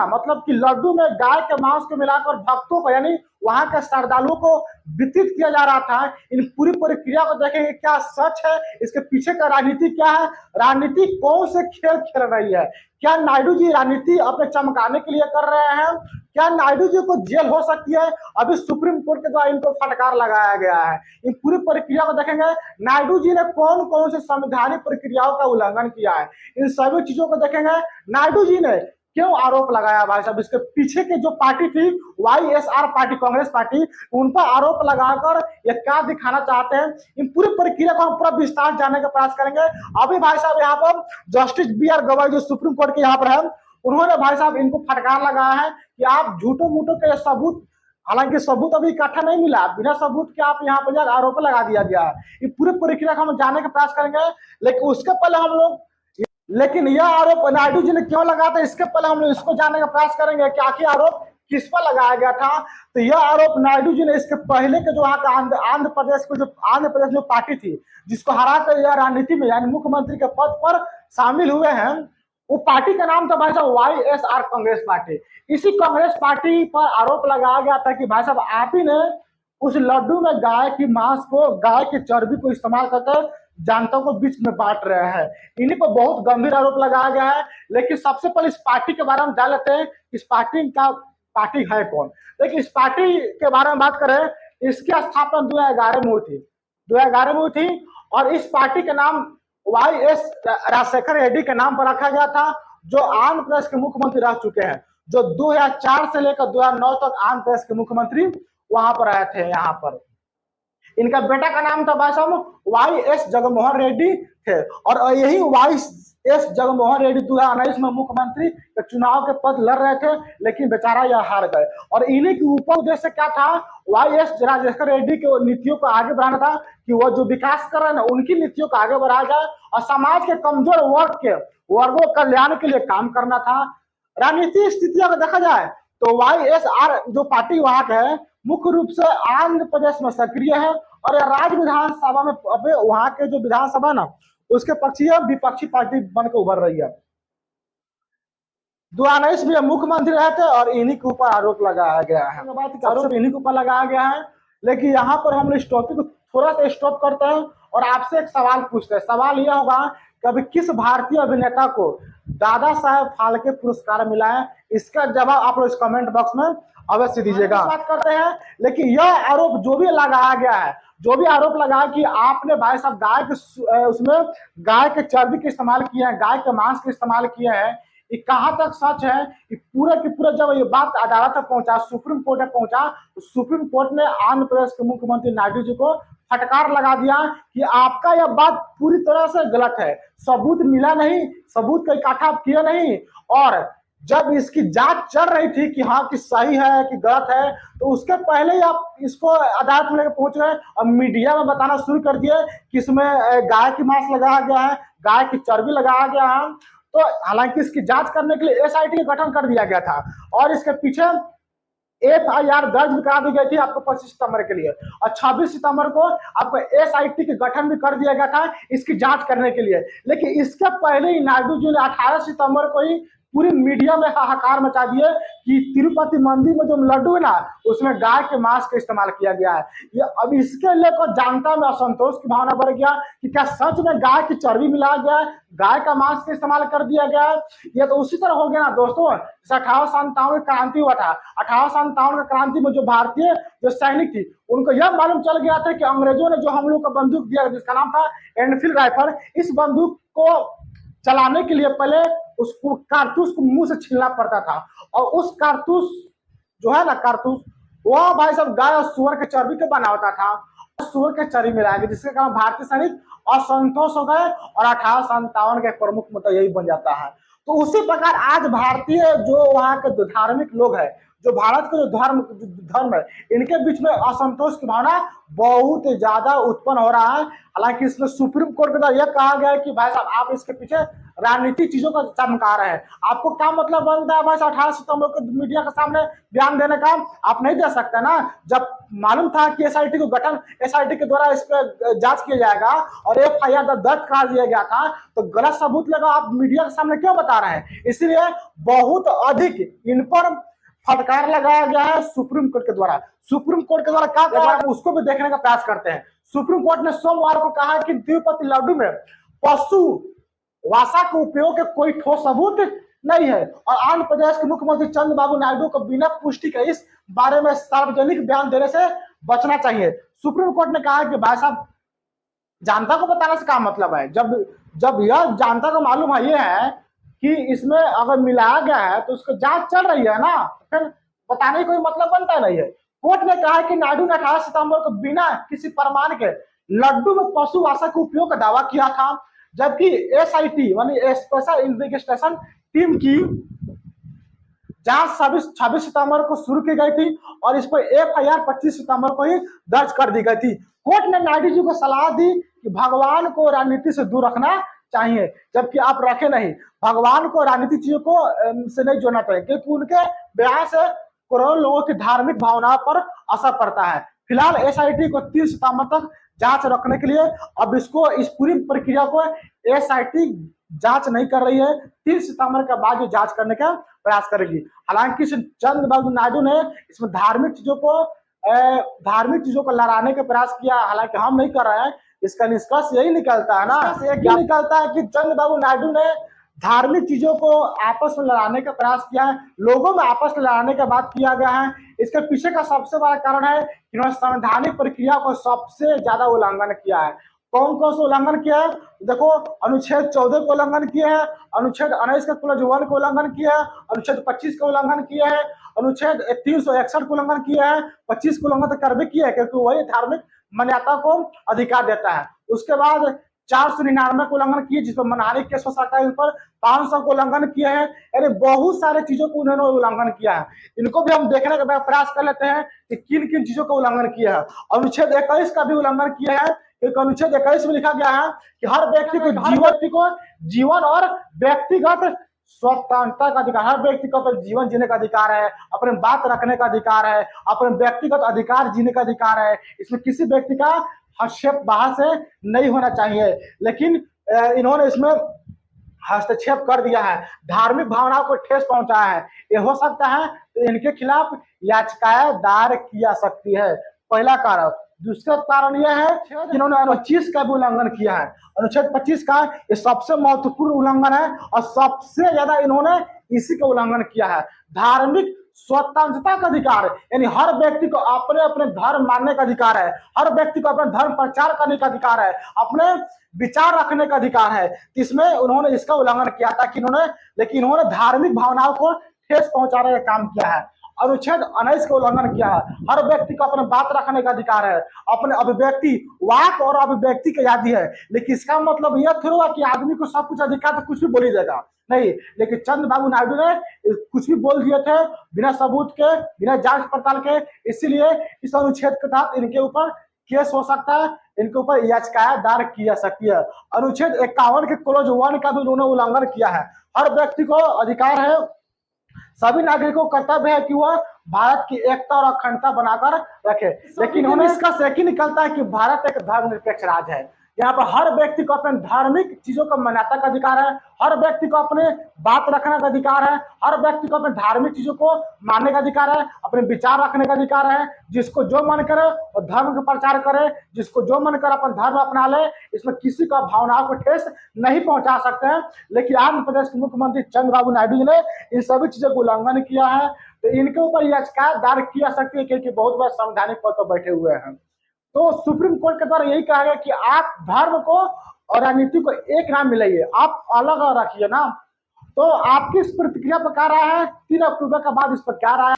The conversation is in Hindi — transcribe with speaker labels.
Speaker 1: ना, मतलब कि लड्डू में गाय के मांस को मिलाकर भक्तों को यानी वहां के श्रद्धालुओं को वितरित किया जा रहा था। इन पूरी प्रक्रिया को देखेंगे, क्या सच है, इसके पीछे का राजनीति क्या है, राजनीति कौन से खेल खेल रही है, क्या नायडू जी राजनीति अपने चमकाने के लिए कर रहे हैं, क्या नायडू जी को जेल हो सकती है। अभी सुप्रीम कोर्ट के द्वारा इनको फटकार लगाया गया है। इन पूरी प्रक्रिया को देखेंगे, नायडू जी ने कौन कौन से संवैधानिक प्रक्रियाओं का उल्लंघन किया है, इन सभी चीजों को देखेंगे। नायडू जी ने क्यों आरोप लगाया भाई साहब, इसके पीछे की जो पार्टी थी YSR पार्टी, कांग्रेस पार्टी, उन पर आरोप लगाकर ये क्या दिखाना चाहते हैं, इन पूरी प्रक्रिया को हम पूरा विस्तार जानने का प्रयास करेंगे। अभी भाई साहब यहाँ पर जस्टिस BR गवाई जो सुप्रीम कोर्ट के यहाँ पर है, उन्होंने भाई साहब इनको फटकार लगाया है कि आप झूठो मूठो के सबूत, हालांकि सबूत अभी इकट्ठा नहीं मिला, बिना सबूत के आप यहाँ पर आरोप लगा दिया गया है। ये पूरी प्रक्रिया को हम जानने का प्रयास करेंगे, लेकिन उसके पहले हम लोग, लेकिन यह आरोप नायडू जी ने क्यों लगाया था, इसके पहले हम लोग इसको जानने का प्रयास करेंगे कि आखिर आरोप किस पर लगाया गया था। तो यह आरोप नायडू जी ने इसके पहले के जो आंध्र प्रदेश को, जो आंध्र प्रदेश जो पार्टी थी जिसको हरा कर यह राजनीति में यानी मुख्यमंत्री के पद पर शामिल हुए हैं, वो पार्टी का नाम था भाई साहब YSR कांग्रेस पार्टी। इसी कांग्रेस पार्टी पर आरोप लगाया गया था कि भाई साहब आप ही ने उस लड्डू में गाय की मांस को, गाय की चर्बी को इस्तेमाल करके जनता को बीच में बांट रहे हैं। इन्हीं पर बहुत गंभीर आरोप लगाया गया है। लेकिन सबसे पहले इस पार्टी के बारे में जान लेते हैं, इस पार्टी है कौन। देखिए, इस पार्टी के बारे में बात करें, इसकी स्थापना 2011 में हुई थी, 2011 में हुई थी। और इस पार्टी के नाम YS राजशेखर रेड्डी के नाम पर रखा गया था, जो आंध्र प्रदेश के मुख्यमंत्री रह चुके हैं, जो 2004 से लेकर 2009 तक आंध्र प्रदेश के मुख्यमंत्री वहां पर आए थे। यहाँ पर इनका बेटा का नाम था भाई साहब YS जगनमोहन रेड्डी थे, और यही YS जगनमोहन रेड्डी 2019 में मुख्यमंत्री के चुनाव के पद लड़ रहे थे, लेकिन बेचारा यह हार गए। और इन्हीं के ऊपर उद्देश्य क्या था, YS राजशेखर रेड्डी के नीतियों को आगे बढ़ाना था, कि वो जो विकास कर रहे हैं उनकी नीतियों को आगे बढ़ाया जाए और समाज के कमजोर वर्गों कल्याण के लिए काम करना था। राजनीतिक स्थितियों को देखा जाए तो YSR जो पार्टी वहां का है, मुख्य रूप से आंध्र प्रदेश में सक्रिय है, और राज्य विधानसभा में अभी वहां के जो विधानसभा ना, उसके पक्षीय विपक्षी पार्टी बनकर उभर रही है। 2019 में मुख्यमंत्री रहे थे और इन्हीं के ऊपर आरोप लगाया गया है। आरोप इन्हीं के ऊपर लगाया गया है। लेकिन यहाँ पर हम इस टॉपिक को थोड़ा सा स्टॉप करते हैं और आपसे एक सवाल पूछते हैं। सवाल यह होगा कि अभी किस भारतीय अभिनेता को दादा साहेब फाल्के पुरस्कार मिला है, इसका जवाब आप लोग इस कमेंट बॉक्स में अवश्य दीजिएगा। बात करते हैं, लेकिन यह आरोप जो भी लगाया गया है, जो भी आरोप लगा कि आपने भाई साहब गाय के उसमें गाय के चर्बी के इस्तेमाल किए हैं, गाय के मांस के इस्तेमाल किए हैं, ये कहाँ तक सच है कि पूरा की पूरा जब ये बात अदालत तक पहुंचा, सुप्रीम कोर्ट तक पहुंचा, तो सुप्रीम कोर्ट ने आंध्र प्रदेश के मुख्यमंत्री नायडू जी को फटकार लगा दिया कि आपका यह बात पूरी तरह से गलत है, सबूत मिला नहीं, सबूत का इकट्ठा किया नहीं। और जब इसकी जांच चल रही थी कि हाँ कि सही है कि गलत है, तो उसके पहले ही आप इसको अदालत में लेकर पहुंच गए और मीडिया में बताना शुरू कर दिए कि इसमें गाय की मांस लगाया गया है, गाय की चर्बी लगाया गया है। तो हालांकि इसकी जांच करने के लिए SIT का गठन कर दिया गया था और इसके पीछे FIR दर्ज भी करा दी गई थी आपको 25 सितंबर के लिए, और 26 सितंबर को आपको SIT के गठन भी कर दिया गया था इसकी जांच करने के लिए। लेकिन इसके पहले ही नायडू जी ने 18 सितंबर को ही पूरी मीडिया में हाहाकार मचा दिए कि तिरुपति मंदिर में जो लड्डू है ना, उसमें गाय के मांस का इस्तेमाल किया गया है। ये अब इसके लेकर जनता में असंतोष की भावना बढ़ गया कि क्या सच में गाय की चर्बी मिलाया गया है, गाय का मांस का इस्तेमाल कर दिया गया है। ये तो उसी तरह हो गया ना दोस्तों, 1857 क्रांति हुआ था। 1857 का क्रांति में जो भारतीय जो सैनिक थी, उनको यह मालूम चल गया था कि अंग्रेजों ने जो हम लोग को बंदूक दिया जिसका नाम था एनफील्ड राइफल, इस बंदूक को चलाने के लिए पहले उसको कारतूस को मुंह से छीलना पड़ता था, और उस कारतूस जो है ना, कारतूस वो भाई साहब गाय और सुअर के चर्बी के बना होता था, सुअर के चर्बी मिलाया गया, जिसके कारण भारतीय सैनिक असंतोष हो गए और 1857 के प्रमुख मुद्दा यही बन जाता है। तो उसी प्रकार आज भारतीय जो वहाँ के धार्मिक लोग हैं, जो भारत के जो धर्म है, इनके बीच में असंतोष की भावना बहुत ज्यादा उत्पन्न हो रहा है। हालांकि इसमें सुप्रीम कोर्ट के द्वारा यह कहा गया है कि भाई साहब आप इसके पीछे राजनीतिक चीजों का चमका रहे हैं। आपको क्या मतलब बनता है भाई 18 सितंबर को मीडिया के सामने बयान देने का? आप नहीं दे सकते ना। जब मालूम था कि एसआईटी को गठन, एसआईटी के द्वारा इस पर जांच किया जाएगा और एफआईआर दर्ज करा दिया गया था, तो गलत सबूत लगा आप मीडिया के सामने क्यों बता रहे हैं? इसलिए बहुत अधिक इन पर फटकार लगाया गया है सुप्रीम कोर्ट के द्वारा। सुप्रीम कोर्ट के द्वारा क्या कहा उसको भी देखने का प्रयास करते हैं। सुप्रीम कोर्ट ने सोमवार को कहा कि तिरुपति लड्डू में पशु वसा के उपयोग के कोई ठोस सबूत नहीं है और आंध्र प्रदेश के मुख्यमंत्री चंद्रबाबू नायडू को बिना पुष्टि के इस बारे में सार्वजनिक बयान देने से बचना चाहिए। सुप्रीम कोर्ट ने कहा कि भाई साहब जनता को बताने से क्या मतलब है? जब यह जनता को मालूम है, ये है कि इसमें अगर मिलाया गया है तो उसको जांच चल रही है ना, फिर बताने कोई मतलब बनता नहीं है। कोर्ट ने कहा कि नायडू ने 18 सितंबर को बिना किसी प्रमाण के लड्डू में पशु वसा के उपयोग का दावा किया था, जबकि एसआईटी यानी स्पेशल इन्वेस्टिगेशन टीम की जांच 26 सितंबर को शुरू की गई थी और इस पर एफआईआर 25 सितंबर को ही दर्ज कर दी गई थी। कोर्ट ने नायडू जी को सलाह दी कि भगवान को राजनीति से दूर रखना चाहिए, जबकि आप रखे नहीं। भगवान को राजनीतिक चीजों को से नहीं जोड़ना चाहिए, क्योंकि उनके बयान से करोड़ों लोगों की धार्मिक भावना पर असर पड़ता है। फिलहाल एसआईटी को 30 सितंबर तक जांच रखने के लिए अब इस पूरी प्रक्रिया को एसआईटी जांच नहीं कर रही है। 30 सितंबर के बाद जांच करने का प्रयास करेगी। हालांकि चंद्रबाबू नायडू ने इसमें धार्मिक चीजों को लड़ाने का प्रयास किया, हालांकि हम नहीं कर रहे हैं। इसका निष्कर्ष यही निकलता है ना, निकलता है कि चंद्रबाबू नायडू ने धार्मिक चीजों को आपस में लड़ाने का प्रयास किया है, लोगों में आपस में लड़ाने का बात किया गया है। इसके पीछे का सबसे बड़ा कारण है कि उन्होंने संवैधानिक प्रक्रिया को सबसे ज्यादा उल्लंघन किया है। कौन कौन सा उल्लंघन किया है? देखो, अनुच्छेद 14 को उल्लंघन किया है, अनुच्छेद 19 का क्लॉज 1 को उल्लंघन किया है, अनुच्छेद 25 का उल्लंघन किया है, अनुच्छेद 361 को उल्लंघन किया है, 25 को उल्लंघन तो कर भी किया है क्योंकि वही धार्मिक मान्यता को अधिकार देता है। उसके बाद 499 को उल्लंघन किए जिस पर मनहानि केस हो सकता है, इस पर 500 को उल्लंघन किए हैं। यानी बहुत सारे चीजों को उन्होंने उल्लंघन किया है। इनको भी हम देखने का प्रयास कर लेते हैं कि किन किन चीजों का उल्लंघन किया है। अनुच्छेद 21 का भी उल्लंघन किया है। एक अनुच्छेद 21 में लिखा गया है कि हर व्यक्ति को जीवन और व्यक्तिगत स्वतंत्रता का अधिकार, हर व्यक्ति को अपने जीवन जीने का अधिकार है, अपने बात रखने का अधिकार है, अपने व्यक्तिगत अधिकार जीने का अधिकार है। इसमें किसी व्यक्ति का हस्तक्षेप बाहर से नहीं होना चाहिए, लेकिन इन्होंने इसमें हस्तक्षेप कर दिया है, धार्मिक भावनाओं को ठेस पहुंचाया है। ये हो सकता है तो इनके खिलाफ याचिकाएं दायर की जा सकती है, पहला कारण। दूसरा कारण यह है कि इन्होंने अनुच्छेद 25 का भी उल्लंघन किया है। अनुच्छेद 25 का ये सबसे महत्वपूर्ण उल्लंघन है और सबसे ज्यादा इन्होंने इसी का उल्लंघन किया है। धार्मिक स्वतंत्रता का अधिकार, यानी हर व्यक्ति को अपने अपने धर्म मानने का अधिकार है, हर व्यक्ति को अपने धर्म प्रचार करने का अधिकार है, अपने विचार रखने का अधिकार है। इसमें उन्होंने इसका उल्लंघन किया था लेकिन इन्होंने धार्मिक भावनाओं को ठेस पहुंचाने का काम किया है। अनुच्छेद 19 का उल्लंघन किया है। हर व्यक्ति को अपने बात रखने का अधिकार है, अपने अभिव्यक्ति, वाक और अभिव्यक्ति की आजादी है। लेकिन इसका मतलब यह थोड़ा हुआ कि आदमी को सब कुछ अधिकार तो कुछ भी बोल ही देगा, नहीं। लेकिन चंद्रबाबू नायडू ने कुछ भी बोल दिए थे बिना सबूत के, बिना जांच पड़ताल के। इसीलिए इस अनुच्छेद के तहत इनके ऊपर केस हो सकता है, इनके ऊपर याचिकाएं दायर की जा सकती है। अनुच्छेद 51 के क्लॉज 1 का भी उन्होंने उल्लंघन किया है। हर व्यक्ति को अधिकार है, सभी नागरिकों को कर्तव्य है कि वह भारत की एकता और अखंडता बनाकर रखे। लेकिन उन्हें इसका एक ही निकलता है कि भारत एक धर्मनिरपेक्ष राज्य है। यहाँ पर हर व्यक्ति को अपने धार्मिक चीजों को मान्यता का अधिकार है, हर व्यक्ति को अपने बात रखने का अधिकार है, हर व्यक्ति को अपने धार्मिक चीजों को मानने का अधिकार है, अपने विचार रखने का अधिकार है। जिसको जो मन करे वो धर्म का प्रचार करे, जिसको जो मन करे अपन धर्म अपना ले। इसमें किसी का भावनाओं को ठेस नहीं पहुंचा सकते हैं। लेकिन आंध्र प्रदेश के मुख्यमंत्री चंद्रबाबू नायडू जी ने इन सभी चीजों को उल्लंघन किया है, तो इनके ऊपर याचिका दायर की जा सकती है क्योंकि बहुत बड़ा संवैधानिक पद पर बैठे हुए हैं। तो सुप्रीम कोर्ट के द्वारा यही कहा गया कि आप धर्म को और राजनीति को एक नाम मिलाइए, आप अलग रखिए ना। तो आपकी इस प्रतिक्रिया पर क्या राय है? 3 अक्टूबर के बाद इस पर क्या राय है?